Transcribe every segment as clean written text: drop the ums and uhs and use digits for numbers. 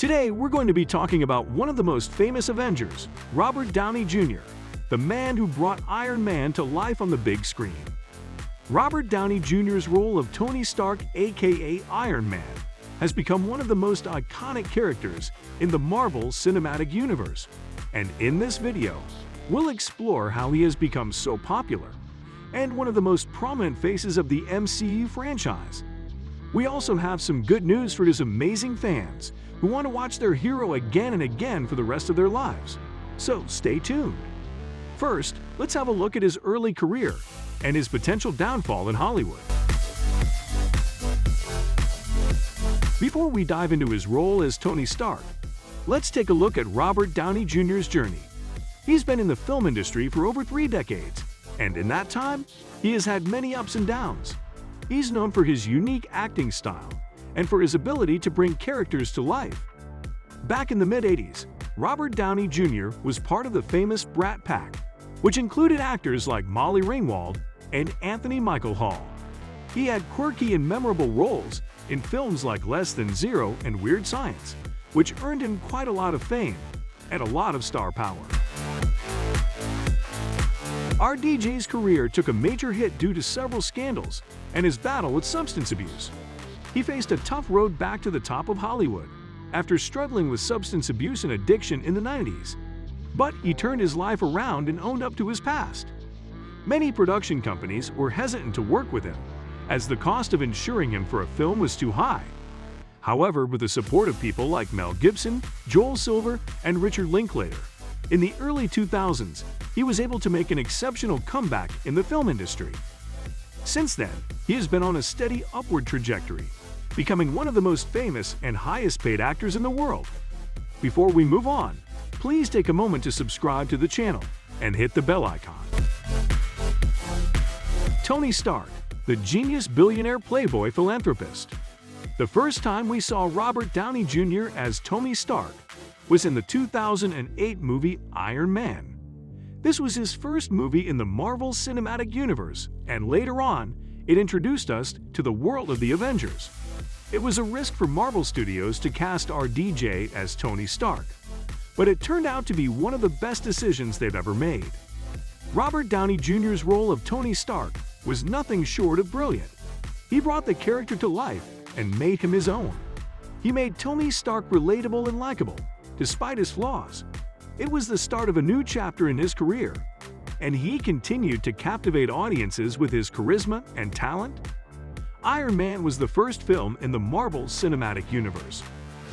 Today, we're going to be talking about one of the most famous Avengers, Robert Downey Jr., the man who brought Iron Man to life on the big screen. Robert Downey Jr.'s role of Tony Stark, aka Iron Man, has become one of the most iconic characters in the Marvel Cinematic Universe. And in this video, we'll explore how he has become so popular and one of the most prominent faces of the MCU franchise. We also have some good news for his amazing fans who want to watch their hero again and again for the rest of their lives. So stay tuned. First, let's have a look at his early career and his potential downfall in Hollywood. Before we dive into his role as Tony Stark, let's take a look at Robert Downey Jr.'s journey. He's been in the film industry for over 3 decades, and in that time, he has had many ups and downs. He's known for his unique acting style and for his ability to bring characters to life. Back in the mid-80s, Robert Downey Jr. was part of the famous Brat Pack, which included actors like Molly Ringwald and Anthony Michael Hall. He had quirky and memorable roles in films like Less Than Zero and Weird Science, which earned him quite a lot of fame and a lot of star power. RDJ's career took a major hit due to several scandals and his battle with substance abuse. He faced a tough road back to the top of Hollywood after struggling with substance abuse and addiction in the 90s. But he turned his life around and owned up to his past. Many production companies were hesitant to work with him, as the cost of insuring him for a film was too high. However, with the support of people like Mel Gibson, Joel Silver, and Richard Linklater, in the early 2000s, he was able to make an exceptional comeback in the film industry. Since then, he has been on a steady upward trajectory, becoming one of the most famous and highest-paid actors in the world. Before we move on, please take a moment to subscribe to the channel and hit the bell icon. Tony Stark, the genius billionaire playboy philanthropist. The first time we saw Robert Downey Jr. as Tony Stark was in the 2008 movie Iron Man. This was his first movie in the Marvel Cinematic Universe, and later on, it introduced us to the world of the Avengers. It was a risk for Marvel Studios to cast RDJ as Tony Stark, but it turned out to be one of the best decisions they've ever made. Robert Downey Jr.'s role of Tony Stark was nothing short of brilliant. He brought the character to life and made him his own. He made Tony Stark relatable and likable, despite his flaws. It was the start of a new chapter in his career, and he continued to captivate audiences with his charisma and talent. Iron Man was the first film in the Marvel Cinematic Universe,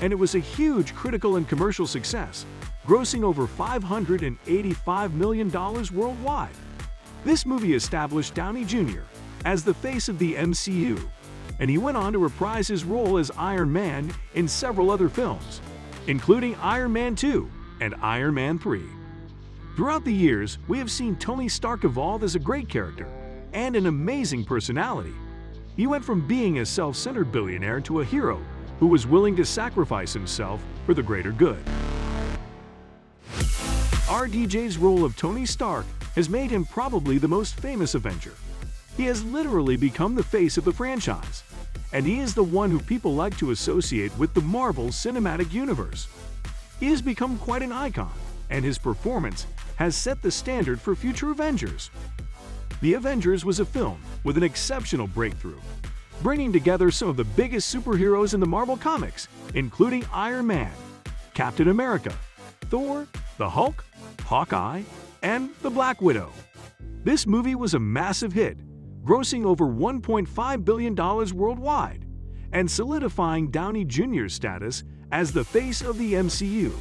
and it was a huge critical and commercial success, grossing over $585 million worldwide. This movie established Downey Jr. as the face of the MCU, and he went on to reprise his role as Iron Man in several other films, including Iron Man 2 and Iron Man 3. Throughout the years, we have seen Tony Stark evolve as a great character and an amazing personality. He went from being a self-centered billionaire to a hero who was willing to sacrifice himself for the greater good. RDJ's role of Tony Stark has made him probably the most famous Avenger. He has literally become the face of the franchise, and he is the one who people like to associate with the Marvel Cinematic Universe. He has become quite an icon, and his performance has set the standard for future Avengers. The Avengers was a film with an exceptional breakthrough, bringing together some of the biggest superheroes in the Marvel Comics, including Iron Man, Captain America, Thor, the Hulk, Hawkeye, and the Black Widow. This movie was a massive hit, grossing over $1.5 billion worldwide, and solidifying Downey Jr.'s status as the face of the MCU.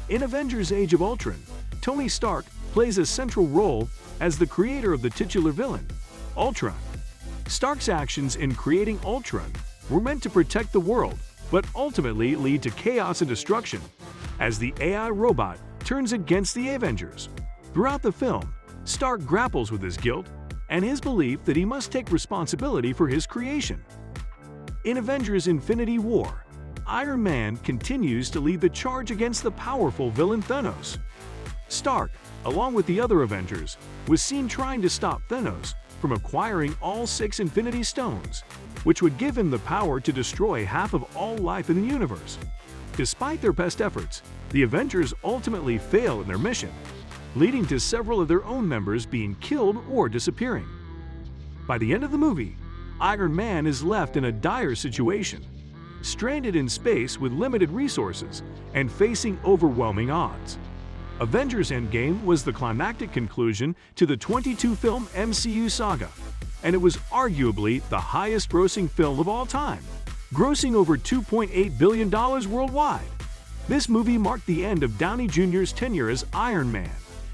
In Avengers Age of Ultron, Tony Stark plays a central role as the creator of the titular villain, Ultron. Stark's actions in creating Ultron were meant to protect the world, but ultimately lead to chaos and destruction, as the AI robot turns against the Avengers. Throughout the film, Stark grapples with his guilt and his belief that he must take responsibility for his creation. In Avengers Infinity War, Iron Man continues to lead the charge against the powerful villain Thanos. Stark, along with the other Avengers, was seen trying to stop Thanos from acquiring all 6 Infinity Stones, which would give him the power to destroy half of all life in the universe. Despite their best efforts, the Avengers ultimately fail in their mission, leading to several of their own members being killed or disappearing. By the end of the movie, Iron Man is left in a dire situation, stranded in space with limited resources and facing overwhelming odds. Avengers Endgame was the climactic conclusion to the 22-film MCU saga, and it was arguably the highest-grossing film of all time, grossing over $2.8 billion worldwide. This movie marked the end of Downey Jr.'s tenure as Iron Man,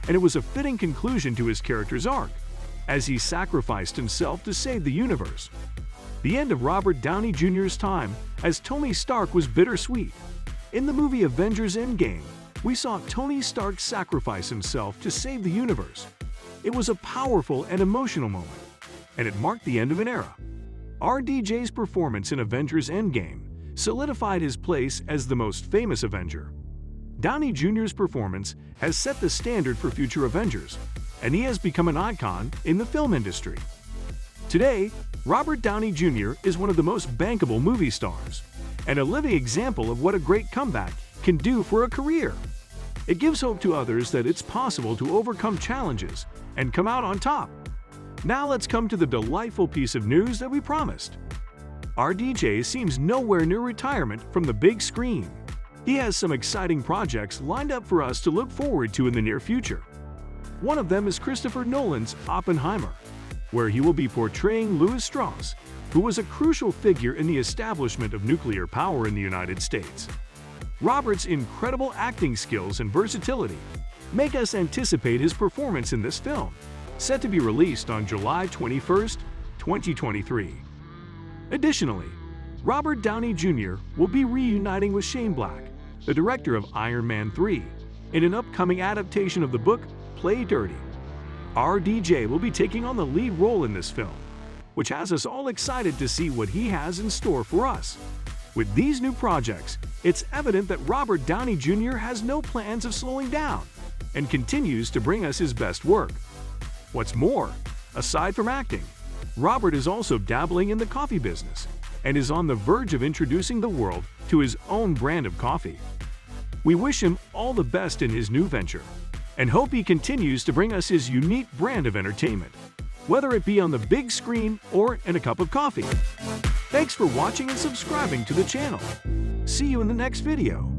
and it was a fitting conclusion to his character's arc, as he sacrificed himself to save the universe. The end of Robert Downey Jr.'s time as Tony Stark was bittersweet. In the movie Avengers Endgame, we saw Tony Stark sacrifice himself to save the universe. It was a powerful and emotional moment, and it marked the end of an era. RDJ's performance in Avengers Endgame solidified his place as the most famous Avenger. Downey Jr.'s performance has set the standard for future Avengers, and he has become an icon in the film industry. Today, Robert Downey Jr. is one of the most bankable movie stars, and a living example of what a great comeback can do for a career. It gives hope to others that it's possible to overcome challenges and come out on top. Now let's come to the delightful piece of news that we promised. RDJ seems nowhere near retirement from the big screen. He has some exciting projects lined up for us to look forward to in the near future. One of them is Christopher Nolan's Oppenheimer, where he will be portraying Louis Strauss, who was a crucial figure in the establishment of nuclear power in the United States. Robert's incredible acting skills and versatility make us anticipate his performance in this film, set to be released on July 21, 2023. Additionally, Robert Downey Jr. will be reuniting with Shane Black, the director of Iron Man 3, in an upcoming adaptation of the book Play Dirty. RDJ will be taking on the lead role in this film, which has us all excited to see what he has in store for us. With these new projects, it's evident that Robert Downey Jr. has no plans of slowing down and continues to bring us his best work. What's more, aside from acting, Robert is also dabbling in the coffee business and is on the verge of introducing the world to his own brand of coffee. We wish him all the best in his new venture and hope he continues to bring us his unique brand of entertainment, whether it be on the big screen or in a cup of coffee. Thanks for watching and subscribing to the channel. See you in the next video.